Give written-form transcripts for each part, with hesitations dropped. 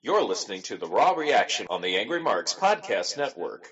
You're listening to The Raw Reaction on the Angry Marks Podcast Network.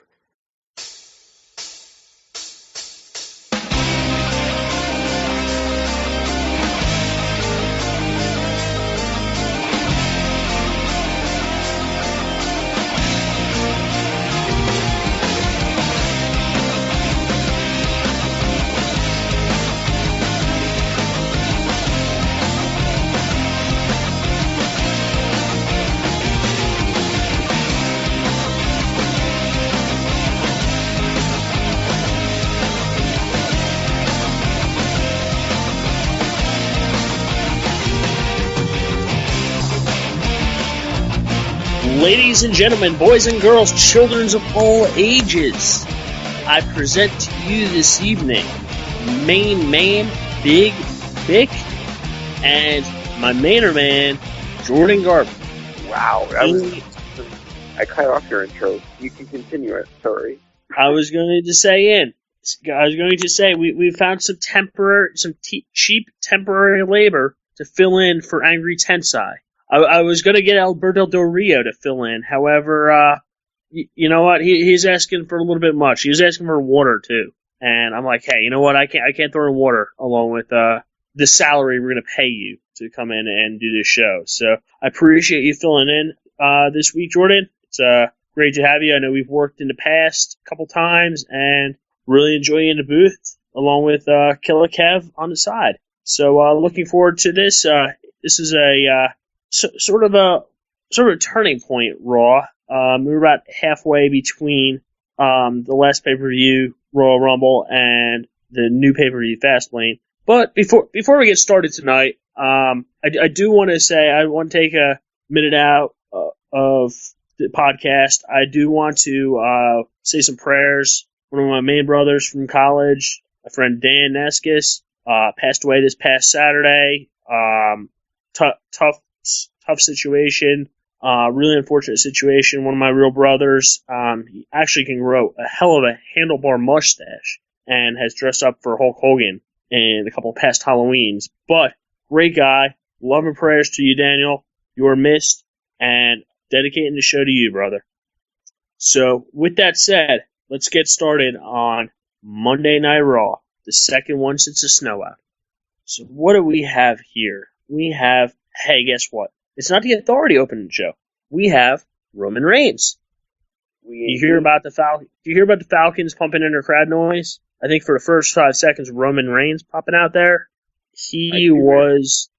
Ladies and gentlemen, boys and girls, children of all ages, I present to you this evening Main Man, Big Vic, and my mainer man, Jordan Garvin. Wow, I cut off your intro. You can continue it, sorry. I was going to say we found some cheap temporary labor to fill in for Angry Tensai. I was going to get Alberto Del Rio to fill in. However, you know what? He's asking for a little bit much. He was asking for water, too. And I'm like, hey, you know what? I can't throw in water along with the salary we're going to pay you to come in and do this show. So I appreciate you filling in this week, Jordan. It's great to have you. I know we've worked in the past a couple times and really enjoy you in the booth along with Killer Kev on the side. So looking forward to this. This is a sort of a turning point, Raw. We're about halfway between the last pay-per-view, Royal Rumble, and the new pay-per-view, Fastlane. But before we get started tonight, I do want to say I want to take a minute out of the podcast. I do want to say some prayers. One of my main brothers from college, my friend Dan Neskis, passed away this past Saturday. Tough situation, really unfortunate situation. One of my real brothers, he actually can grow a hell of a handlebar mustache and has dressed up for Hulk Hogan in a couple of past Halloweens. But great guy. Love and prayers to you, Daniel. You are missed, and dedicating the show to you, brother. So with that said, let's get started on Monday Night Raw, the second one since the snow out. So what do we have here? We have, hey, guess what? It's not the Authority opening the show. We have Roman Reigns. You hear about the Falcons pumping in their crowd noise? I think for the first 5 seconds, Roman Reigns popping out there. He was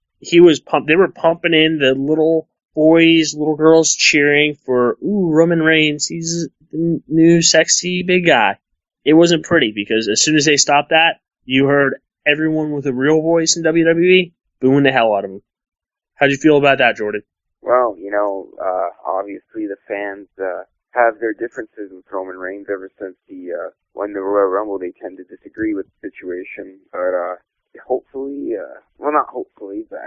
pumped. They were pumping in the little boys, little girls cheering for, Roman Reigns. He's the new sexy big guy. It wasn't pretty because as soon as they stopped that, you heard everyone with a real voice in WWE booing the hell out of him. How'd you feel about that, Jordan? Well, obviously the fans have their differences with Roman Reigns ever since when the Royal Rumble. They tend to disagree with the situation, but hopefully, not hopefully, but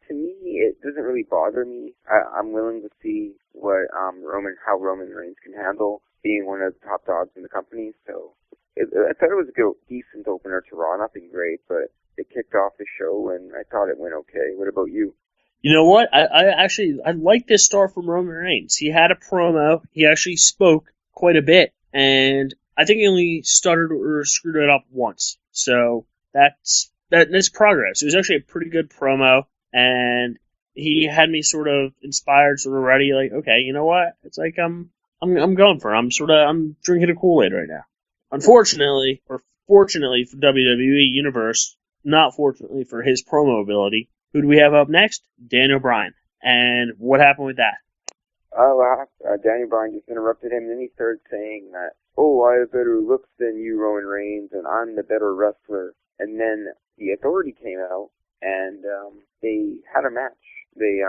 to me, it doesn't really bother me. I'm willing to see what how Roman Reigns can handle being one of the top dogs in the company. So I thought it was a decent opener to Raw, nothing great, but it kicked off the show, and I thought it went okay. What about you? You know what? I like this start from Roman Reigns. He had a promo. He actually spoke quite a bit, and I think he only stuttered or screwed it up once. So that's progress. It was actually a pretty good promo, and he had me sort of inspired, sort of ready. Like, okay, you know what? It's like I'm going for it. I'm drinking a Kool-Aid right now. Unfortunately, or fortunately for WWE Universe, not fortunately for his promo ability. Who do we have up next? Daniel Bryan. And what happened with that? Daniel Bryan just interrupted him, and then he started saying that, I have better looks than you, Roman Reigns, and I'm the better wrestler. And then the Authority came out, and they had a match. They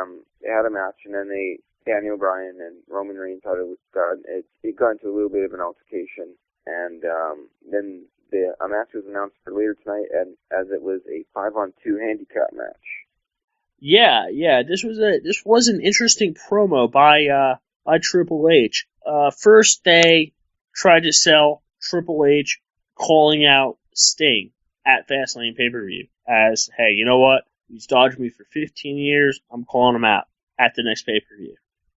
had a match, and then Daniel Bryan and Roman Reigns thought it got into a little bit of an altercation, and then a match was announced for later tonight, and as it was a 5-on-2 handicap match. Yeah. This was an interesting promo by Triple H. First, they tried to sell Triple H calling out Sting at Fastlane pay-per-view as, hey, you know what? He's dodged me for 15 years. I'm calling him out at the next pay-per-view.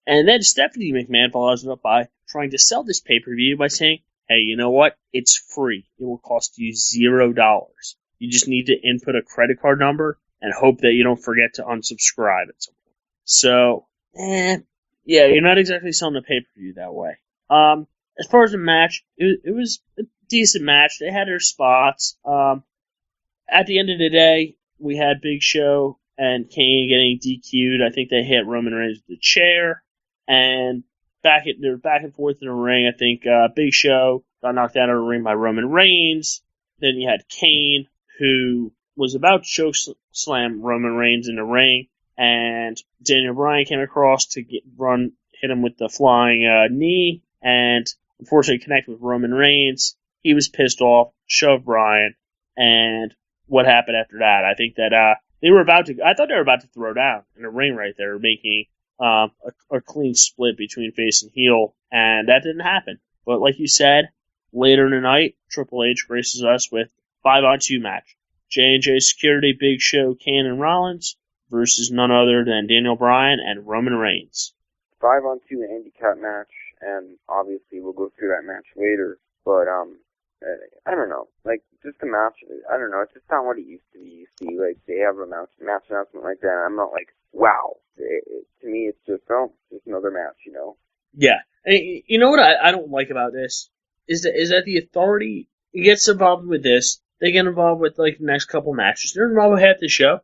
And then Stephanie McMahon follows it up by trying to sell this pay-per-view by saying, hey, you know what? It's free. It will cost you $0. You just need to input a credit card number and hope that you don't forget to unsubscribe at some point. So, yeah, you're not exactly selling a pay-per-view that way. As far as the match, it was a decent match. They had their spots. At the end of the day, we had Big Show and Kane getting DQ'd. I think they hit Roman Reigns with the chair. And they were back and forth in the ring. I think Big Show got knocked out of the ring by Roman Reigns. Then you had Kane, who was about to choke slam Roman Reigns in the ring. And Daniel Bryan came across to hit him with the flying knee. And unfortunately connected with Roman Reigns. He was pissed off, shoved Bryan. And what happened after that? I think that I thought they were about to throw down in the ring right there, making a clean split between face and heel, and that didn't happen. But like you said, later in the night, Triple H graces us with 5-on-2 match. J&J Security, Big Show, Kane, and Rollins versus none other than Daniel Bryan and Roman Reigns. 5-on-2 handicap match, and obviously we'll go through that match later, but I don't know, like, just a match, I don't know, it's just not what it used to be. You see, like, they have a match announcement like that, and I'm not like, wow. To me, it's just another match, you know? Yeah. And you know what I don't like about this? Is that the Authority gets involved with this, they get involved with, like, the next couple matches, they're involved with half the show.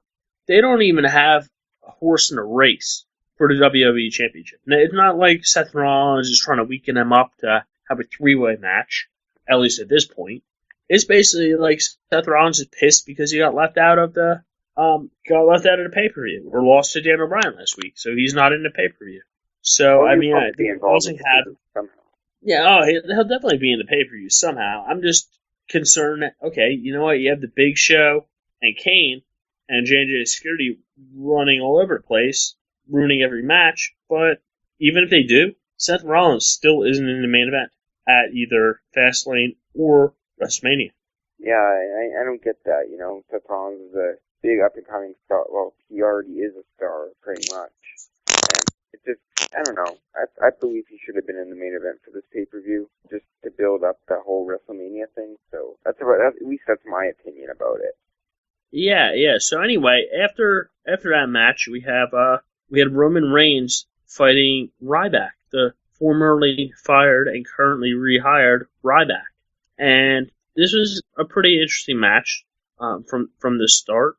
They don't even have a horse in a race for the WWE Championship. Now, it's not like Seth Rollins is trying to weaken them up to have a three-way match. At least at this point. It's basically like Seth Rollins is pissed because he got left out of the pay-per-view, or lost to Daniel Bryan last week, so he's not in the pay-per-view. So, I mean, I think somehow. Yeah, he'll definitely be in the pay-per-view somehow. I'm just concerned that, okay, you know what, you have the Big Show and Kane and J&J Security running all over the place, ruining every match, but even if they do, Seth Rollins still isn't in the main event at either Fastlane or WrestleMania. Yeah, I don't get that, you know. Seth Rollins is a big up-and-coming star. Well, he already is a star, pretty much. And it's just, I don't know. I believe he should have been in the main event for this pay-per-view, just to build up that whole WrestleMania thing. So, at least that's my opinion about it. Yeah. So anyway, after that match, we had Roman Reigns fighting Ryback, the formerly fired and currently rehired Ryback. And this was a pretty interesting match from the start.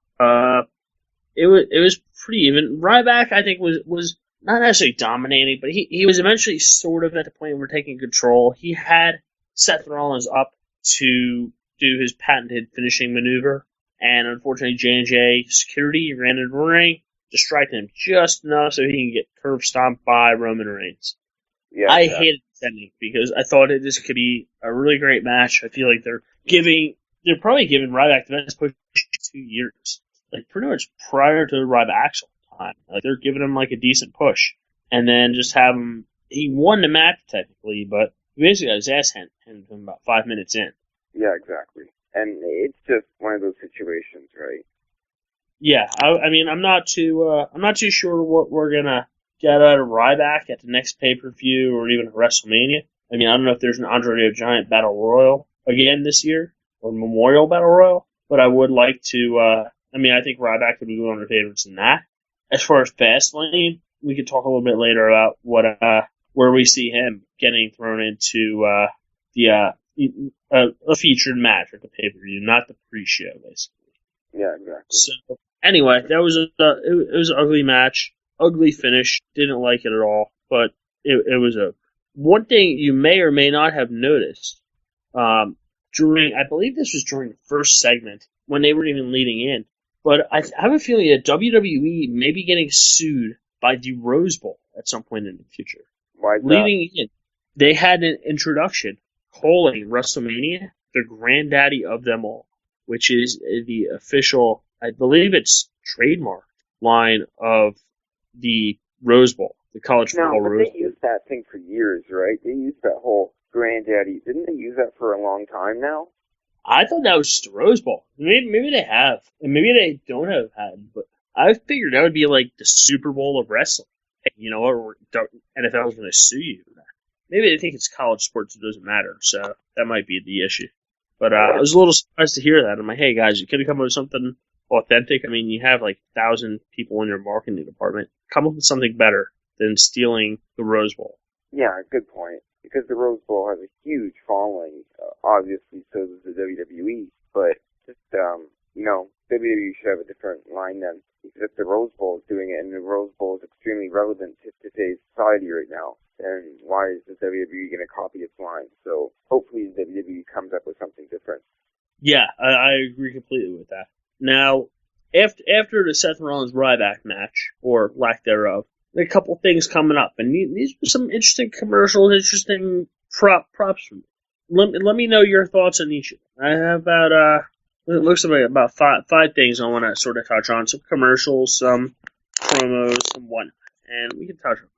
It was pretty even. Ryback, I think, was not necessarily dominating, but he was eventually sort of at the point where taking control. He had Seth Rollins up to do his patented finishing maneuver, and unfortunately J&J Security ran into the ring, distracted him just enough so he can get curb stomped by Roman Reigns. Yeah, I hated this ending because I thought this could be a really great match. I feel like they're probably giving Ryback the best push in 2 years. Like, pretty much prior to Ryback's time. Like, they're giving him, like, a decent push. And then just have him, he won the match technically, but he basically got his ass handed to him about 5 minutes in. Yeah, exactly. And it's just one of those situations, right? Yeah, I mean, I'm not too sure what we're gonna get out of Ryback at the next pay-per-view or even WrestleMania. I mean, I don't know if there's an Andre the Giant Battle Royal again this year, or Memorial Battle Royal, but I would like to, I think Ryback would be one of the favorites in that. As far as Fastlane, we could talk a little bit later about where we see him getting thrown into, a featured match at the pay-per-view, not the pre-show, basically. Yeah, exactly. So, anyway, that was it was an ugly match. Ugly finish, didn't like it at all, but it was one thing you may or may not have noticed, I believe this was during the first segment, when they were even leading in, but I have a feeling that WWE may be getting sued by the Rose Bowl at some point in the future. Why is that? Leading in, they had an introduction calling WrestleMania the granddaddy of them all, which is the official, I believe it's trademark line of the Rose Bowl, the college football Rose Bowl. They used that thing for years, right? They used that whole granddaddy. Didn't they use that for a long time now? I thought that was just the Rose Bowl. Maybe they have, and maybe they don't have had, but I figured that would be like the Super Bowl of wrestling. hey, you know what, NFL is going to sue you. Maybe they think it's college sports, it doesn't matter, so that might be the issue. But I was a little surprised to hear that. I'm like, hey, guys, you could have come up with something authentic. I mean, you have like 1,000 people in your marketing department. Come up with something better than stealing the Rose Bowl. Yeah, good point. Because the Rose Bowl has a huge following. Obviously, so does the WWE. But just, WWE should have a different line then. Because if the Rose Bowl is doing it, and the Rose Bowl is extremely relevant to today's society right now, then why is the WWE going to copy its line? So hopefully the WWE comes up with something different. Yeah, I agree completely with that. Now, after the Seth Rollins Ryback match, or lack thereof, there are a couple things coming up, and these are some interesting commercials, interesting props from me. Let me know your thoughts on each of them. I have about it looks like about five things I want to sort of touch on. Some commercials, some promos, some whatnot, and we can touch on.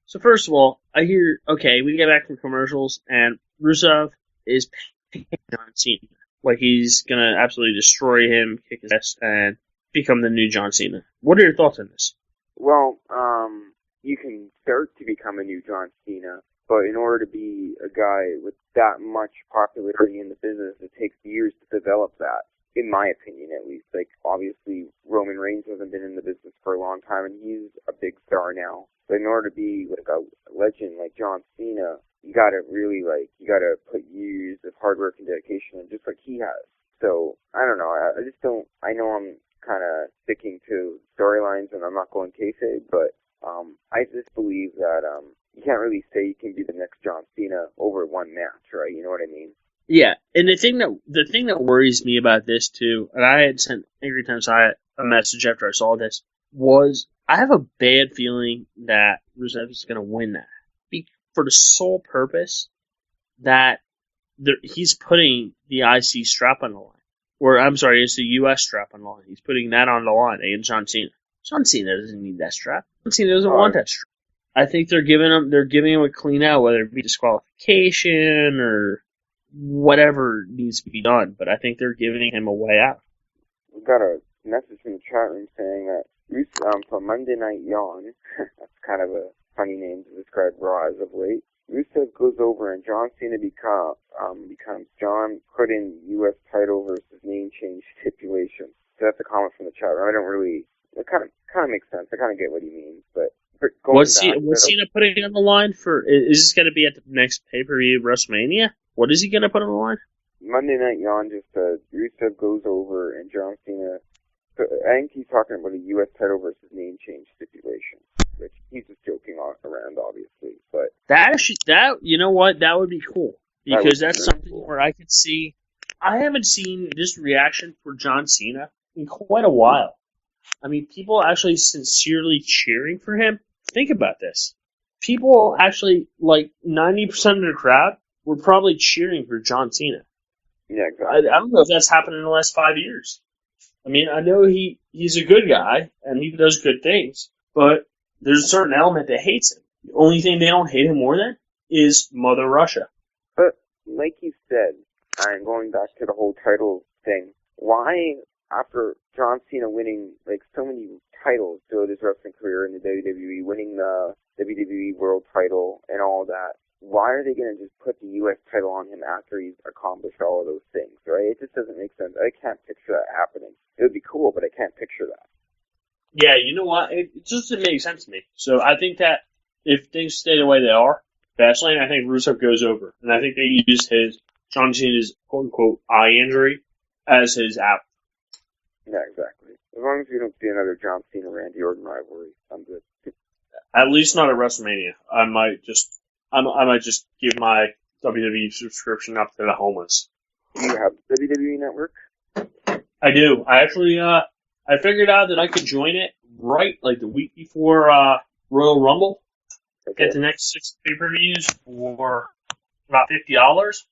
So first of all, I hear, okay, we get back from commercials, and Rusev is picking John Cena. Like he's going to absolutely destroy him, kick his ass, and become the new John Cena. What are your thoughts on this? Well, you can start to become a new John Cena, but in order to be a guy with that much popularity in the business, it takes years to develop that, in my opinion at least. Like, obviously, Roman Reigns hasn't been in the business for a long time, and he's a big star now. But in order to be like a legend like John Cena, you gotta really put years of hard work and dedication in, just like he has. So, I don't know, I know I'm kind of sticking to storylines and I'm not going kayfabe, but I just believe that you can't really say you can be the next John Cena over one match, right? You know what I mean? Yeah, and the thing that worries me about this too, and I had sent Angry Times a message after I saw this, was I have a bad feeling that Rusev is going to win that for the sole purpose that he's putting the IC strap on the line. Or, I'm sorry, it's the US strap on the line. He's putting that on the line against John Cena. John Cena doesn't need that strap. John Cena doesn't want that strap. I think they're giving him a clean out, whether it be disqualification or whatever needs to be done. But I think they're giving him a way out. We got a message from the chat room saying that from Monday Night Yawn, that's kind of a funny name to describe Raw as of late, Rusev goes over and John Cena becomes John put in U.S. title versus name change stipulation. So that's a comment from the chat room. It kind of makes sense. I kind of get what he means, but what's Cena putting on the line for? Is this going to be at the next pay-per-view WrestleMania? What is he going to put on the line? Monday Night Yawn just Rusev goes over and John Cena. I think he's talking about a U.S. title versus name change stipulation, which he's just joking around, obviously. But that you know what, that would be cool because that's something cool. Where I could see. I haven't seen this reaction for John Cena in quite a while. I mean, people actually sincerely cheering for him. Think about this. People actually, like 90% of the crowd, were probably cheering for John Cena. Yeah, exactly. I don't know if that's happened in the last 5 years. I mean, I know he's a good guy, and he does good things, but there's a certain element that hates him. The only thing they don't hate him more than is Mother Russia. But, like you said, and going back to the whole title thing, why, after John Cena winning, like, so many titles throughout his wrestling career in the WWE, winning the WWE World title and all that, why are they going to just put the U.S. title on him after he's accomplished all of those things, right? It just doesn't make sense. I can't picture that happening. It would be cool, but I can't picture that. Yeah, you know what? It just doesn't make sense to me. So I think that if things stay the way they are, Fastlane, I think Rusev goes over. And I think they use John Cena's quote-unquote eye injury as his out. Yeah, exactly. As long as we don't see another John Cena-Randy Orton rivalry, I'm good. At least not at WrestleMania. I might just give my WWE subscription up to the homeless. Do you have the WWE Network? I do. I actually, I figured out that I could join it right, like the week before Royal Rumble. Okay. Get the next 6 pay-per-views for about $50.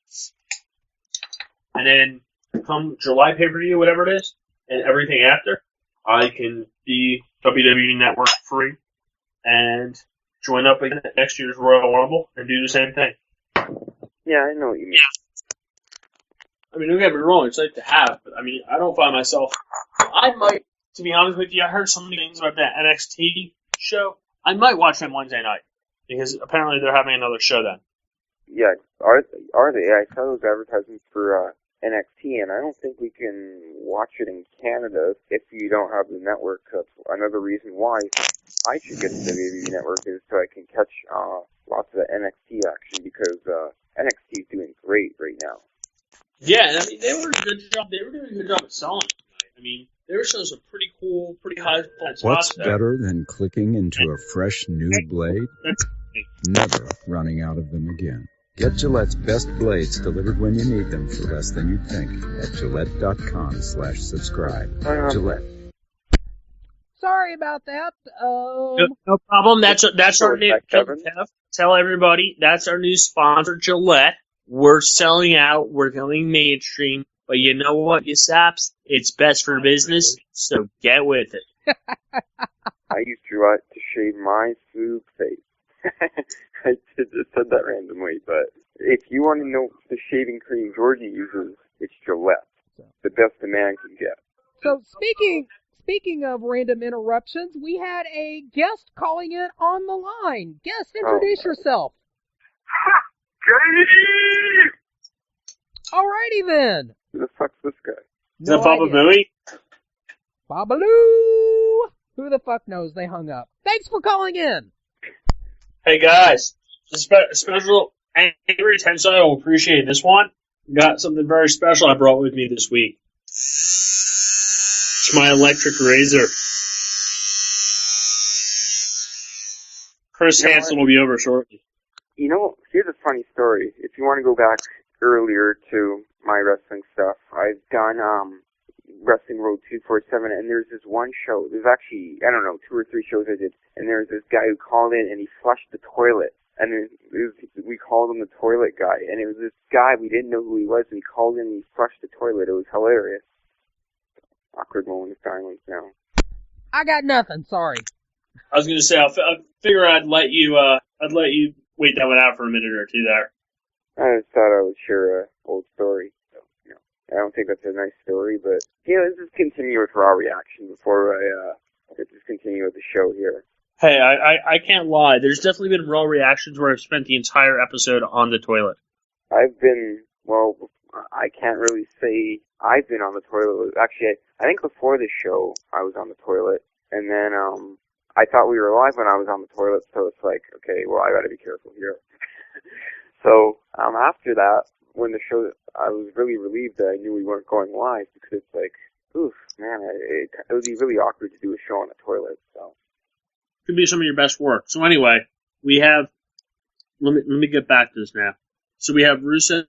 And then come July pay-per-view, whatever it is, and everything after, I can be WWE Network free and join up again at next year's Royal Rumble and do the same thing. Yeah, I know what you mean. I mean, don't get me wrong, it's like to have, but I mean, I don't find myself. I might, to be honest with you, I heard so many things about that NXT show. I might watch them Wednesday night because apparently they're having another show then. Yeah, are they? I saw those advertisements for NXT, and I don't think we can watch it in Canada if you don't have the network. That's another reason why I should get the WWE network is so I can catch lots of the NXT action because NXT is doing great right now. Yeah, I mean they were doing a good job of selling it tonight. I mean, they were showing some pretty cool, pretty high spots. What's better than clicking into a fresh new blade? Never running out of them again. Get Gillette's best blades delivered when you need them for less than you think at Gillette.com/subscribe. Gillette. Sorry about that. No problem. That's our new. Tell everybody that's our new sponsor, Gillette. We're selling out. We're going mainstream. But you know what, you saps? It's best for business, so get with it. I use Gillette to shave my smooth face. I just said that randomly, but if you want to know the shaving cream Georgie uses, it's Gillette. The best a man can get. So speaking of random interruptions, we had a guest calling in on the line. Guest, introduce yourself. Alrighty then. Who the fuck's this guy? Is that Baba Booey? Babaloo! Who the fuck knows? They hung up. Thanks for calling in. Hey guys, special Angry Tensei will appreciate this one. Got something very special I brought with me this week. It's my electric razor. Chris Hansen will be over shortly. You know, here's a funny story. If you want to go back earlier to my wrestling stuff, I've done Wrestling Road 247, and there's this one show. There's actually, I don't know, 2 or 3 shows I did, and there's this guy who called in and he flushed the toilet. And we called him the toilet guy, and it was this guy, we didn't know who he was, and he called in and he flushed the toilet. It was hilarious. Awkward moment of silence now. I got nothing, sorry. I was gonna say, I figure I'd let you wait that one out for a minute or two there. I just thought I would share an old story. So, you know, I don't think that's a nice story, but let's just continue with raw reaction before I just continue with the show here. Hey, I can't lie. There's definitely been raw reactions where I've spent the entire episode on the toilet. I can't really say I've been on the toilet. Actually, I think before the show, I was on the toilet, and then I thought we were live when I was on the toilet, so it's like, okay, well, I gotta be careful here. So, after that, when the show, I was really relieved that I knew we weren't going live, because it's like, oof, man, it would be really awkward to do a show on the toilet, so. Could be some of your best work. So anyway, we have, let me get back to this now. So we have Rusev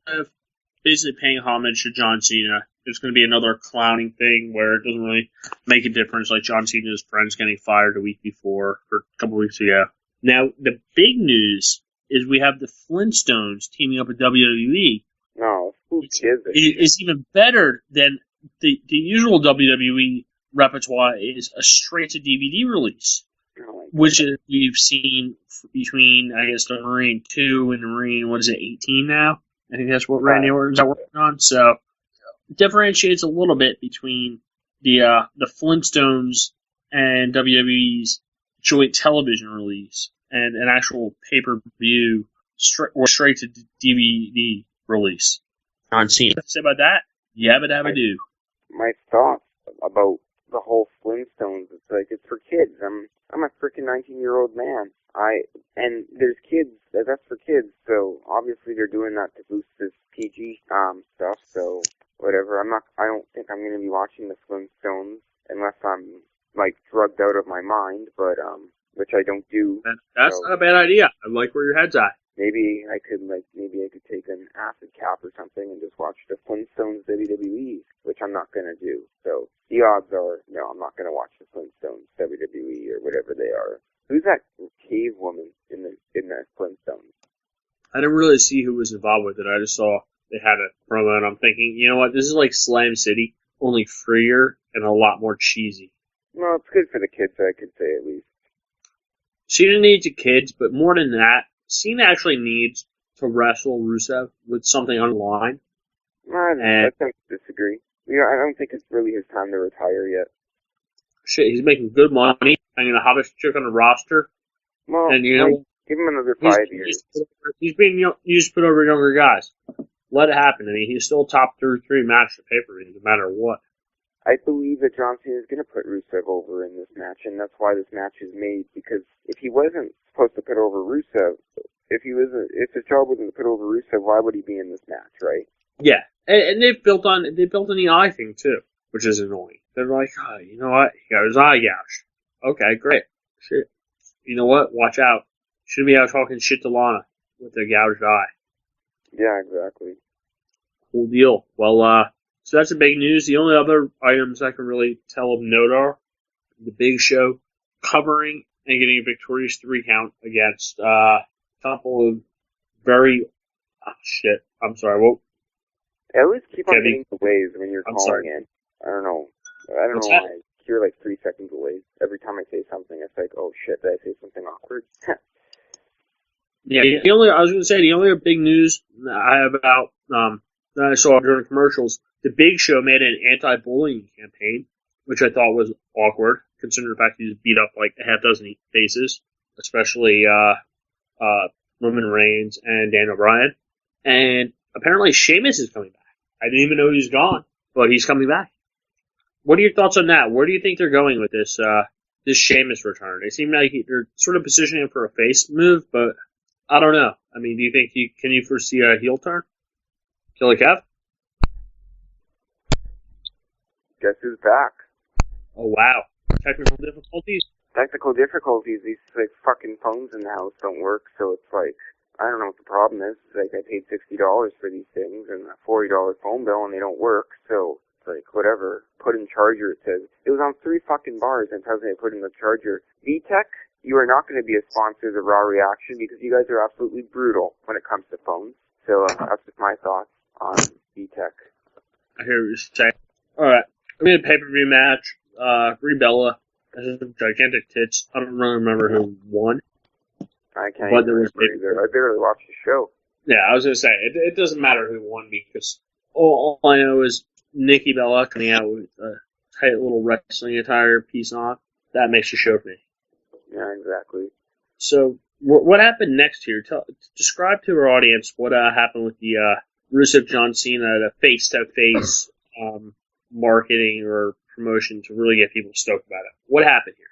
basically paying homage to John Cena. It's going to be another clowning thing where it doesn't really make a difference, like John Cena's friends getting fired a week before, or a couple weeks ago. Now, the big news is we have the Flintstones teaming up with WWE. No, who gives a shit? It's even better than the usual WWE repertoire is a straight-to-DVD release, which we've seen between, I guess, the Marine 2 and the Marine, 18 now? I think that's what Randy Orton's working on. So it differentiates a little bit between the Flintstones and WWE's joint television release and an actual pay-per-view or straight-to-DVD release on scene. What to say about that? Yabba dabba do. My thoughts about the whole Flintstones, it's like, it's for kids. I'm a freaking 19-year-old man. And there's kids, that's for kids, so obviously they're doing that to boost this PG stuff, so whatever. I don't think I'm going to be watching the Flintstones unless I'm, like, drugged out of my mind, but, which I don't do. That's not a bad idea. I like where your head's at. Maybe I could take an acid cap or something and just watch the Flintstones WWE, which I'm not going to do. So the odds are, no, I'm not going to watch the Flintstones WWE or whatever they are. Who's that cave woman in the Flintstones? I didn't really see who was involved with it. I just saw they had a promo, and I'm thinking, you know what? This is like Slam City, only freer and a lot more cheesy. Well, it's good for the kids, I could say at least. Cena needs the kids, but more than that, Cena actually needs to wrestle Rusev with something on the line. I don't disagree. I don't think it's really his time to retire yet. Shit, he's making good money. I mean, the hottest chick on the roster. Well, And you know, give him another he's, 5 years. he's being used to put over younger guys. Let it happen. I mean, he's still top 33 match to pay-per-view, no matter what. I believe that John Cena is going to put Rusev over in this match, and that's why this match is made, because if he wasn't supposed to put over Rusev, if his job wasn't to put over Rusev, why would he be in this match, right? Yeah, and they've built an the eye thing too, which is annoying. They're like, oh, you know what? He got his eye gouged. Okay, great. Shit. You know what? Watch out. Shouldn't be out talking shit to Lana with a gouged eye. Yeah, exactly. Cool deal. Well, so that's the big news. The only other items I can really tell of note are the Big Show covering and getting a victorious 3 count against a couple of very shit. I'm sorry. What? I always keep on Kevin. getting delays when you're I'm calling sorry. in. I don't know. I don't What's know that? why. I hear like 3-second delays every time I say something. It's like, oh shit, did I say something awkward? Yeah, I was going to say, the only big news I have about, that I saw during commercials, the Big Show made an anti-bullying campaign, which I thought was awkward, considering the fact he just beat up like a half dozen faces, especially, Roman Reigns and Daniel Bryan. And apparently Sheamus is coming back. I didn't even know he was gone, but he's coming back. What are your thoughts on that? Where do you think they're going with this Sheamus return? They seem like they're sort of positioning him for a face move, but I don't know. I mean, do you think can you foresee a heel turn? Killer Kev? Guess who's back? Oh, wow. Technical difficulties? Technical difficulties. These like fucking phones in the house don't work, so it's like, I don't know what the problem is. It's like I paid $60 for these things and a $40 phone bill and they don't work, so it's like whatever. Put in charger, it says. It was on 3 fucking bars and tells me I put in the charger. VTech, you are not going to be a sponsor of the Raw Reaction because you guys are absolutely brutal when it comes to phones. So that's just my thoughts on VTech. I hear what you're saying. Alright. We had a pay-per-view match. Brie Bella has some gigantic tits. I don't really remember who won. I can't But even there was remember either. I barely watched the show. Yeah, I was going to say, it doesn't matter who won because all I know is Nikki Bella coming out with a tight little wrestling attire piece on. That makes a show for me. Yeah, exactly. So, what happened next here? Describe to our audience what happened with the Rusev John Cena, the face-to-face marketing or promotion to really get people stoked about it. What happened here?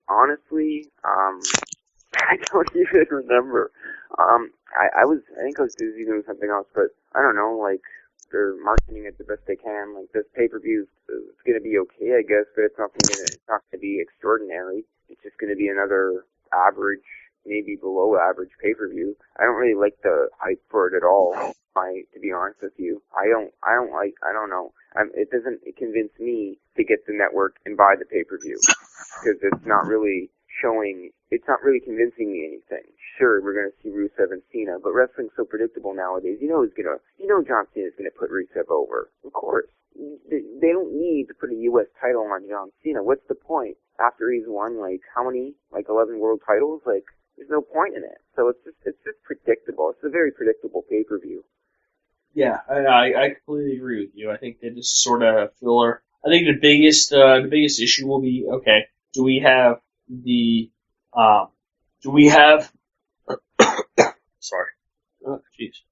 Honestly, I don't even remember. I think I was busy doing something else, but I don't know, like, they're marketing it the best they can. Like, this pay-per-view is going to be okay, I guess, but it's not going to be extraordinary. It's just going to be another average, maybe below average pay-per-view. I don't really like the hype for it at all, to be honest with you. I don't know. It doesn't convince me to get the network and buy the pay-per-view because it's not really convincing me anything. Sure, we're going to see Rusev and Cena, but wrestling's so predictable nowadays. John Cena's going to put Rusev over. Of course. They don't need to put a U.S. title on John Cena. What's the point? After he's won, how many? 11 world titles? There's no point in it. So it's just predictable. It's a very predictable pay-per-view. Yeah, I completely agree with you. I think that this is sort of a filler. I think the biggest issue will be, okay, do we have sorry. Oh, jeez.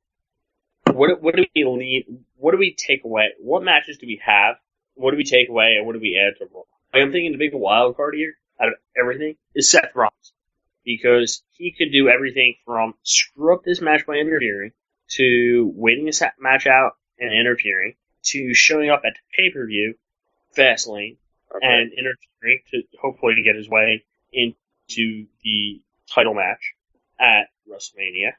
What do we need? What do we take away? What matches do we have? What do we take away, and what do we add to Raw? I'm thinking the big wild card here, out of everything, is Seth Rollins. Because he could do everything from screw up this match by interfering, to waiting this match out and interfering, to showing up at the pay-per-view, Fastlane, and interfering to hopefully get his way into the title match at WrestleMania.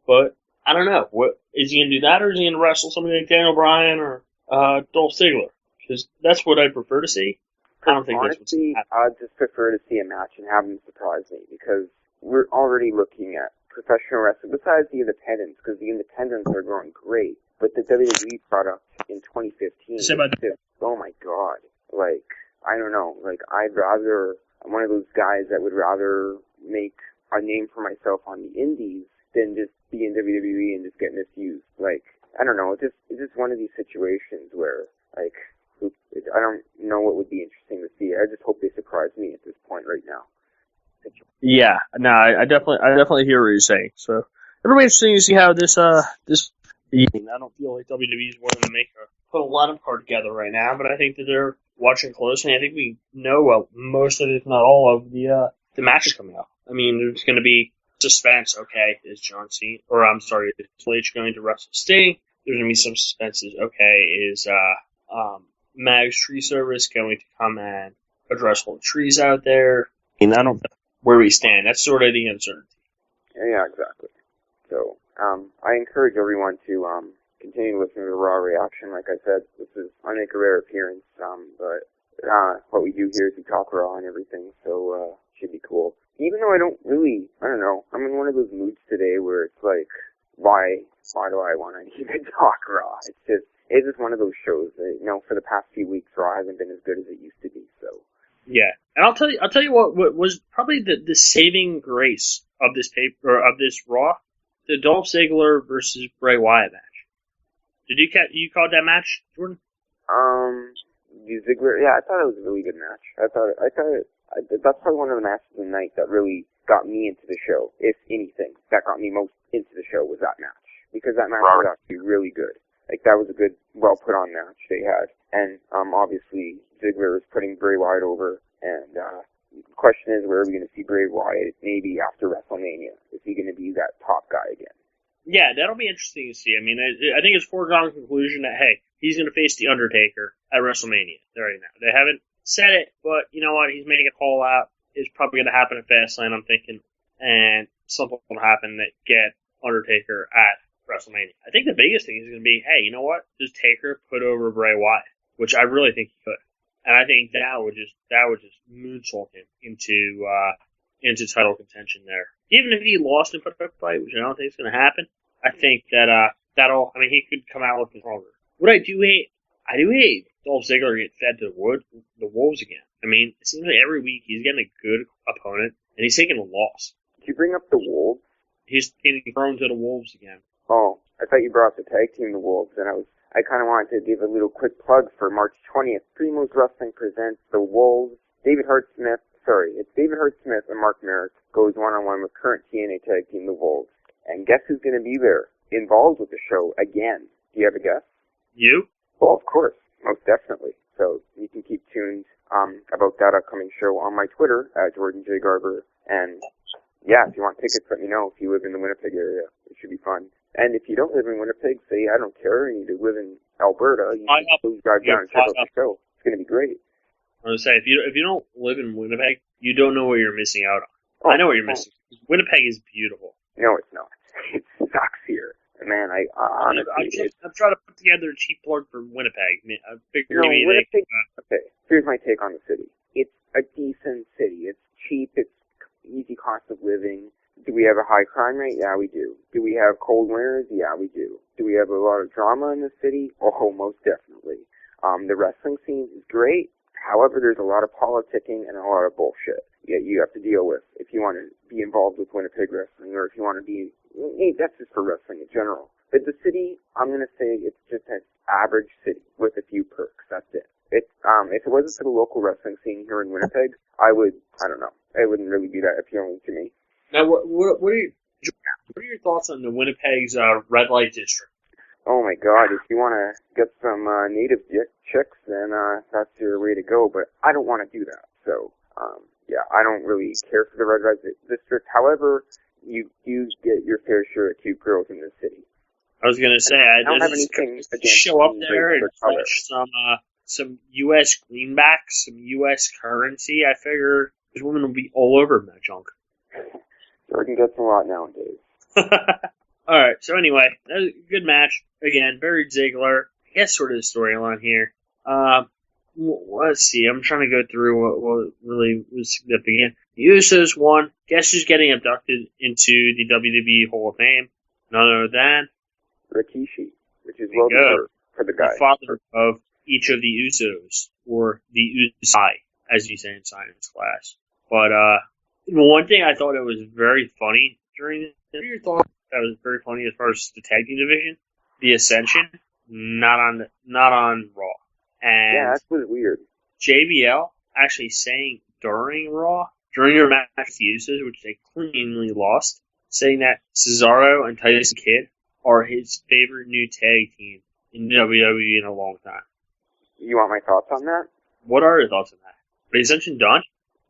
But I don't know. What is he gonna do that, or is he gonna wrestle somebody like Daniel Bryan or Dolph Ziggler? Because that's what I prefer to see. I don't think that's what's happening. I'd just prefer to see a match and have them surprise me because we're already looking at professional wrestling besides the independents because the independents are growing great. But the WWE product in 2015, oh my god! I don't know. I'm one of those guys that would rather make a name for myself on the indies than just be in WWE and just get misused. I don't know. It's just one of these situations where, I don't know what would be interesting to see. I just hope they surprise me at this point right now. Yeah, no, I definitely hear what you're saying. So it'll be interesting to see how this. I don't feel like WWE's willing to put a lot of card together right now, but I think that they're watching closely. I think we know most of, if not all of, the matches coming up. I mean, there's going to be suspense. Okay, is John Cena, or I'm sorry, is Triple H going to wrestle Sting? There's going to be some suspenses. Okay, is Mag's Tree Service going to come and address all the trees out there? I mean, I don't know where we stand. That's sort of the uncertainty. Yeah, exactly. So, I encourage everyone to continue listening to the Raw Reaction. Like I said, I make a rare appearance, but what we do here is we talk Raw and everything, so should be cool. Even though I don't know, I'm in one of those moods today where it's like, why do I want to even talk Raw? It's just one of those shows that, for the past few weeks, Raw hasn't been as good as it used to be, so. Yeah, and I'll tell you what was probably the saving grace of this of this Raw, the Dolph Ziggler versus Bray Wyatt match. Did you call that match, Jordan? Ziggler, yeah, I thought it was a really good match. that's probably one of the matches of the night that really got me into the show. If anything, that got me most into the show was that match, because that match was actually really good. Like, that was a good, well put on match they had, and obviously Ziggler is putting Bray Wyatt over, and the question is, where are we going to see Bray Wyatt maybe after WrestleMania? Is he going to be that top guy again? Yeah, that'll be interesting to see. I mean, I think it's foregone conclusion that, hey, he's going to face The Undertaker at WrestleMania right now. They haven't said it, but you know what? He's making a call out. It's probably going to happen at Fastlane, I'm thinking, and something will happen that get Undertaker at WrestleMania. I think the biggest thing is going to be, hey, you know what? Does Taker put over Bray Wyatt? Which I really think he could. And I think that would just moonsault him into title contention there. Even if he lost and put up a fight, which I don't think is going to happen, I think that he could come out looking stronger. What I do hate Dolph Ziggler get fed to the wolves again. I mean, it seems like every week he's getting a good opponent, and he's taking a loss. Did you bring up the Wolves? He's getting thrown to the wolves again. Oh, I thought you brought up the tag team, the Wolves, and I kind of wanted to give a little quick plug for March 20th. Primo's Wrestling presents the Wolves. David Hart Smith and Mark Merritt goes one-on-one with current TNA tag team, the Wolves. And guess who's going to be there, involved with the show again? Do you have a guess? You? Well, of course, most definitely. So you can keep tuned about that upcoming show on my Twitter, Jordan J. Garber. And yeah, if you want tickets, let me know if you live in the Winnipeg area. It should be fun. And if you don't live in Winnipeg, say, I don't care, and you live in Alberta, you can drive down and check out the show. It's going to be great. I was going to say, if you don't live in Winnipeg, you don't know what you're missing out on. I know what you're missing. Winnipeg is beautiful. No, it's not. It sucks here. Man, honestly... I'm trying to put together a cheap plug for Winnipeg. I figured Winnipeg... Okay, here's my take on the city. It's a decent city. It's cheap. It's easy cost of living. Do we have a high crime rate? Yeah, we do. Do we have cold winters? Yeah, we do. Do we have a lot of drama in the city? Oh, most definitely. The wrestling scene is great. However, there's a lot of politicking and a lot of bullshit you have to deal with if you want to be involved with Winnipeg wrestling, or if you want to be... Hey, that's just for wrestling in general. But the city, I'm going to say it's just an average city with a few perks. That's it. If it wasn't for the local wrestling scene here in Winnipeg, I don't know. It wouldn't really be that appealing to me. Now, what are your thoughts on the Winnipeg's red light district? Oh my God! If you want to get some native chicks, then that's your way to go. But I don't want to do that. So yeah, I don't really care for the red light district. However, you do get your fair share of cute girls in this city. I was gonna say, I don't have anything against show up there and fetch some U.S. greenbacks, some U.S. currency. I figure these women will be all over that junk. Jordan gets a lot nowadays. Alright, so anyway, that was a good match. Again, buried Ziggler. I guess sort of the storyline here. Let's see, I'm trying to go through what really was significant. The Usos won. Guess who's getting abducted into the WWE Hall of Fame? None other than Rikishi, which is well deserved for the guy. The father of each of the Usos, or the Usai, as you say in science class. But one thing I thought it was very funny during this. What are your thoughts? That was very funny as far as the tag team division, the Ascension, not on Raw. And yeah, that was weird. JBL actually saying during Raw during their match with Usos, which they cleanly lost, saying that Cesaro and Tyson Kidd are his favorite new tag team in WWE in a long time. You want my thoughts on that? What are your thoughts on that? The Ascension done?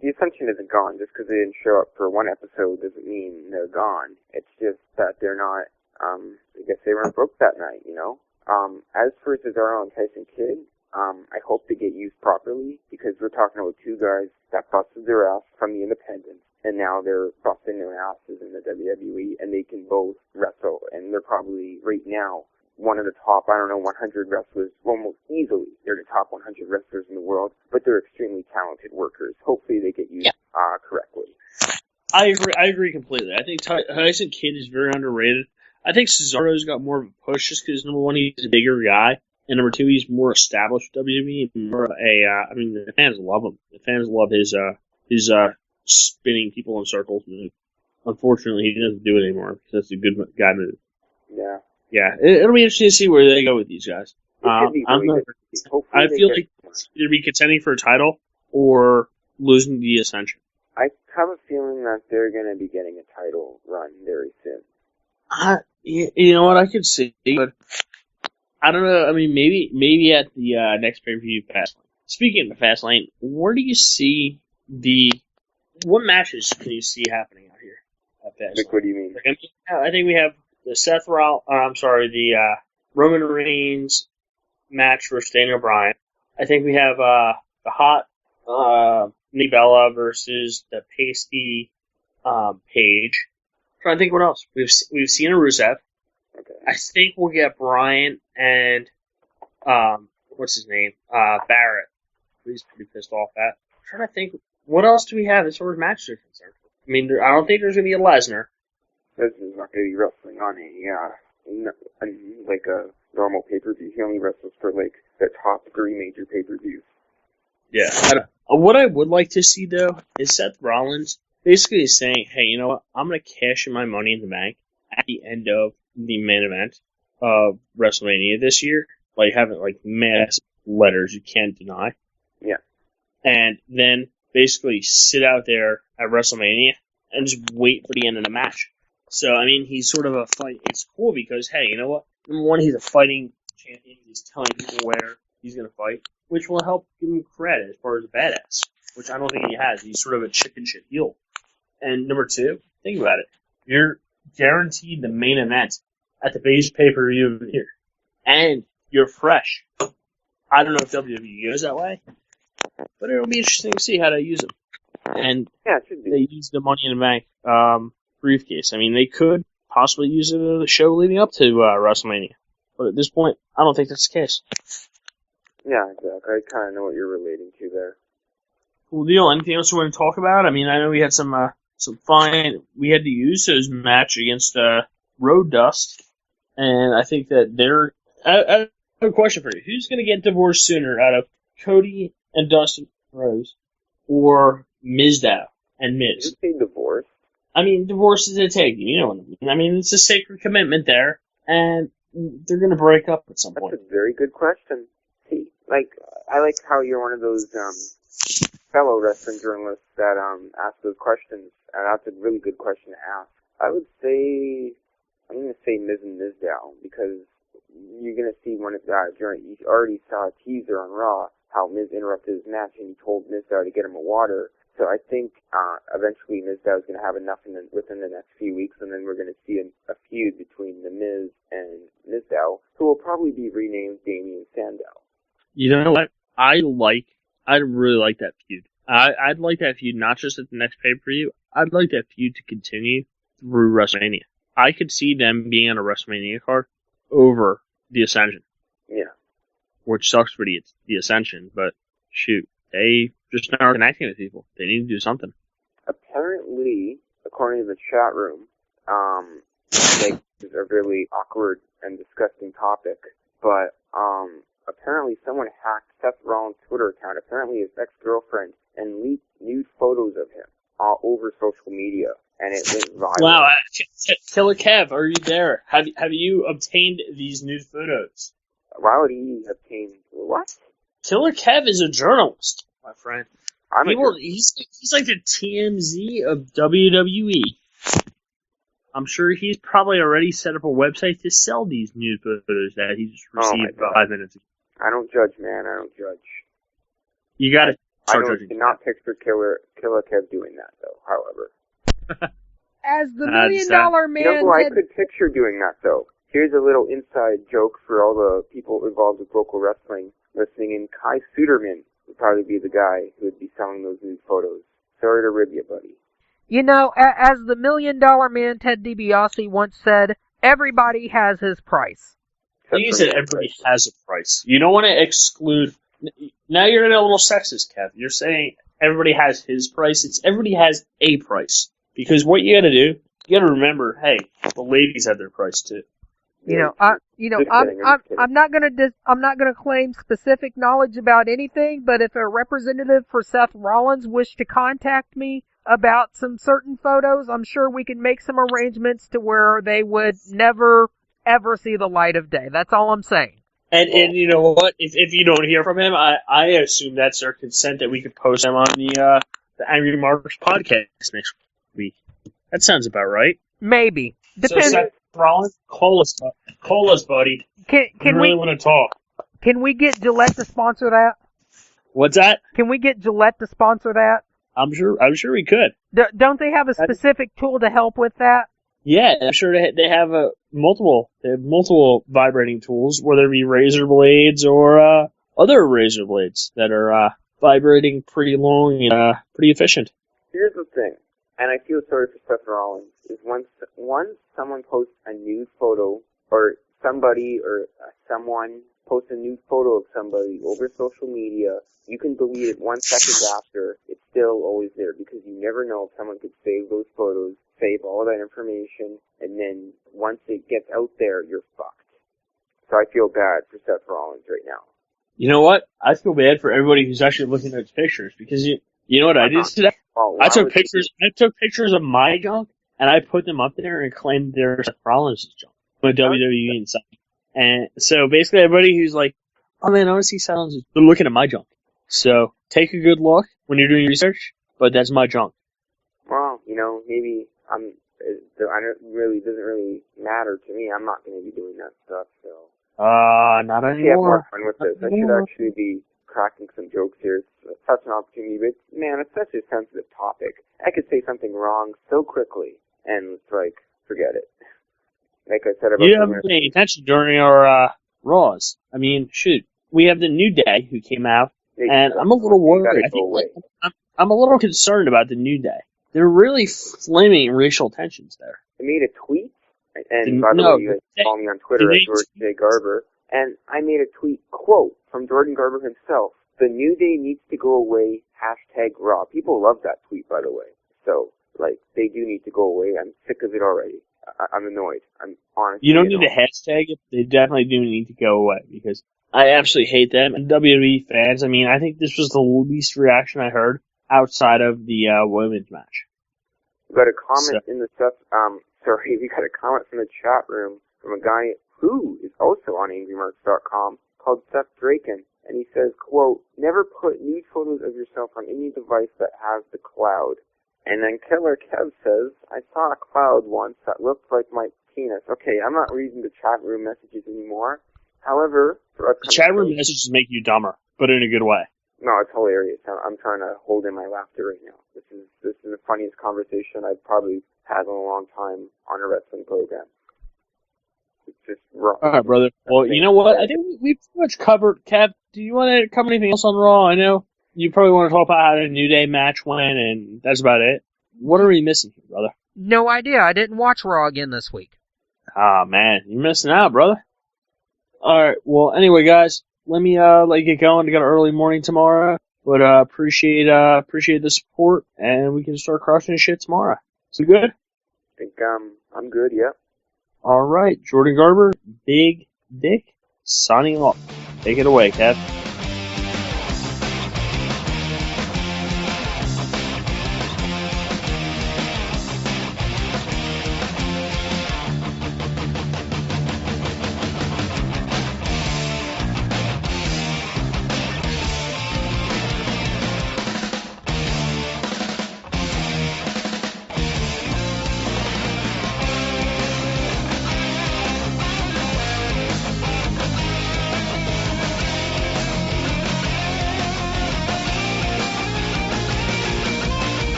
The Ascension isn't gone. Just because they didn't show up for one episode doesn't mean they're gone. It's just that they're not, I guess they weren't booked that night, you know? As for Cesaro and Tyson Kidd, I hope they get used properly, because we're talking about two guys that busted their ass from the independents, and now they're busting their asses in the WWE, and they can both wrestle, and they're probably, right now, one of the top, 100 wrestlers, almost easily, they're the top 100 wrestlers in the world, but they're extremely talented workers. Hopefully they get used correctly. I agree completely. I think Tyson Kidd is very underrated. I think Cesaro's got more of a push just because, number one, he's a bigger guy, and number two, he's more established with WWE, and more of the fans love him. The fans love his spinning people in circles move. Unfortunately, he doesn't do it anymore because that's a good guy move. Yeah. Yeah, it'll be interesting to see where they go with these guys. I feel like either be contending for a title or losing the Ascension. I have a feeling that they're going to be getting a title run very soon. You know what, I could see, but I don't know. I mean, maybe at the next pay-per-view Fastlane. Speaking of Fastlane, where do you see what matches can you see happening out here at Fastlane? Like, what do you mean? I think we have the Roman Reigns match versus Daniel Bryan. I think we have the hot Nikki Bella versus the pasty Paige. I'm trying to think what else. We've seen a Rusev. Okay. I think we'll get Bryan and what's his name? Barrett. He's pretty pissed off at. I'm trying to think what else do we have as far as matches are concerned. I mean, I don't think there's gonna be a Lesnar. This is not going to be wrestling on a normal pay-per-view. He only wrestles for, like, the top 3 major pay-per-views. Yeah. What I would like to see, though, is Seth Rollins basically saying, hey, you know what? I'm going to cash in my money in the bank at the end of the main event of WrestleMania this year. Like, having, like, massive letters you can't deny. Yeah. And then basically sit out there at WrestleMania and just wait for the end of the match. So, I mean, he's sort of a fight. It's cool because, hey, you know what? Number one, he's a fighting champion. He's telling people where he's going to fight, which will help give him credit as far as a badass, which I don't think he has. He's sort of a chicken shit heel. And number two, think about it. You're guaranteed the main event at the base pay-per-view of the year. And you're fresh. I don't know if WWE goes that way, but it'll be interesting to see how they use him. And yeah, it should be. They use the Money in the Bank briefcase. I mean, they could possibly use it in the show leading up to WrestleMania. But at this point, I don't think that's the case. Yeah, exactly. I kind of know what you're relating to there. Cool deal. Anything else you want to talk about? I mean, I know we had some fine. We had the Usos match against Road Dust, and I think that they're. I have a question for you. Who's going to get divorced sooner out of Cody and Dustin Rose or Mizdow and Miz? Did you say divorce? I mean, divorce is a tag team, you know what I mean? I mean, it's a sacred commitment there, and they're going to break up at some point. That's a very good question. See, I like how you're one of those fellow wrestling journalists that ask those questions, and that's a really good question to ask. I'm going to say Miz and Mizdow, because you're going to see one of that you already saw a teaser on Raw, how Miz interrupted his match, and he told Mizdow to get him a water. So I think eventually Mizdow is going to have enough within the next few weeks, and then we're going to see a feud between The Miz and Mizdow, who will probably be renamed Damien Sandow. You know what? I'd really like that feud. I'd like that feud not just at the next pay-per-view. I'd like that feud to continue through WrestleMania. I could see them being on a WrestleMania card over the Ascension. Yeah. Which sucks for the Ascension, but shoot, they just aren't connecting with people. They need to do something. Apparently, according to the chat room, this is a really awkward and disgusting topic, but apparently someone hacked Seth Rollins' Twitter account, apparently his ex-girlfriend, and leaked nude photos of him all over social media, and it went viral. Wow, Killer Kev, are you there? Have you obtained these nude photos? Why would he obtain what? Killer Kev is a journalist, my friend. He's like the TMZ of WWE. I'm sure he's probably already set up a website to sell these news photos that he just received 5 minutes ago. I don't judge, man. I don't judge. You gotta start judging. I do not picture Killer Kev doing that, though, however. As the $1 million man... You know who I could picture doing that, though? Here's a little inside joke for all the people involved with local wrestling listening in. Kai Suderman would probably be the guy who would be selling those nude photos. Sorry to rib you, buddy. You know, as the $1 million man Ted DiBiase once said, everybody has his price. You said everybody has a price. You don't want to exclude... Now you're a little sexist, Kev. You're saying everybody has his price. It's everybody has a price. Because what you gotta do, you gotta remember, hey, the ladies have their price too. I'm not gonna claim specific knowledge about anything, but if a representative for Seth Rollins wished to contact me about some certain photos, I'm sure we can make some arrangements to where they would never ever see the light of day. That's all I'm saying. And you know what? If you don't hear from him, I assume that's our consent that we could post him on the Angry Marks podcast next week. That sounds about right. Maybe. Depends. So Seth Rollins, call us, buddy. Can we really want to talk? Can we get Gillette to sponsor that? What's that? Can we get Gillette to sponsor that? I'm sure we could. Don't they have a specific tool to help with that? Yeah, I'm sure they have multiple vibrating tools, whether it be razor blades or other razor blades that are vibrating pretty long and pretty efficient. Here's the thing, and I feel sorry for Seth Rollins, is once someone posts a nude photo, or somebody or someone posts a nude photo of somebody over social media, you can delete it 1 second after. It's still always there, because you never know if someone could save those photos, save all that information, and then once it gets out there, you're fucked. So I feel bad for Seth Rollins right now. You know what? I feel bad for everybody who's actually looking at his pictures, because you know what I did today? I took pictures of my junk, and I put them up there and claimed they're Seth Rollins' junk. My WWE inside. And so basically everybody who's like, oh man, I want to see Seth Rollins, they're looking at my junk. So take a good look when you're doing research, but that's my junk. Well, maybe it doesn't really matter to me. I'm not going to be doing that stuff, so. Not anymore. Yeah, have more fun with this. I should actually be cracking some jokes here. It's such an opportunity, but man, it's such a sensitive topic. I could say something wrong so quickly, and it's like, forget it. Like I said about you haven't paid attention during our Raws. I mean, shoot, we have the New Day who came out, and I'm a little worried. I'm a little concerned about the New Day. They're really flaming racial tensions there. I made a tweet, and by the way, you guys follow me on Twitter at George J. Garber, and I made a tweet, quote, from Jordan Garber himself, "The New Day needs to go away, #Raw." People love that tweet, by the way. So, they do need to go away. I'm sick of it already. I'm annoyed. I'm honestly You don't need to hashtag it. They definitely do need to go away, because I absolutely hate them. And WWE fans, I mean, I think this was the least reaction I heard outside of the women's match. We got a comment in the stuff. We got a comment from the chat room from a guy who is also on AngryMarks.com called Seth Draken, and he says, quote, "Never put nude photos of yourself on any device that has the cloud." And then Killer Kev says, "I saw a cloud once that looked like my penis." Okay, I'm not reading the chat room messages anymore. However, for the chat room messages make you dumber, but in a good way. No, it's hilarious. I'm trying to hold in my laughter right now. This is the funniest conversation I've probably had in a long time on a wrestling program. It's just wrong. All right, brother. Well, you know what? I think we've pretty much covered. Kev, do you want to cover anything else on Raw? I know you probably want to talk about how the New Day match went, and that's about it. What are we missing here, brother? No idea. I didn't watch Raw again this week. Ah, man. You're missing out, brother. All right. Well, anyway, guys, let me let you get going. I got an early morning tomorrow, but appreciate the support, and we can start crushing shit tomorrow. So good? I think I'm good, yeah. All right. Jordan Garber, Big Dick, signing off. Take it away, Kev.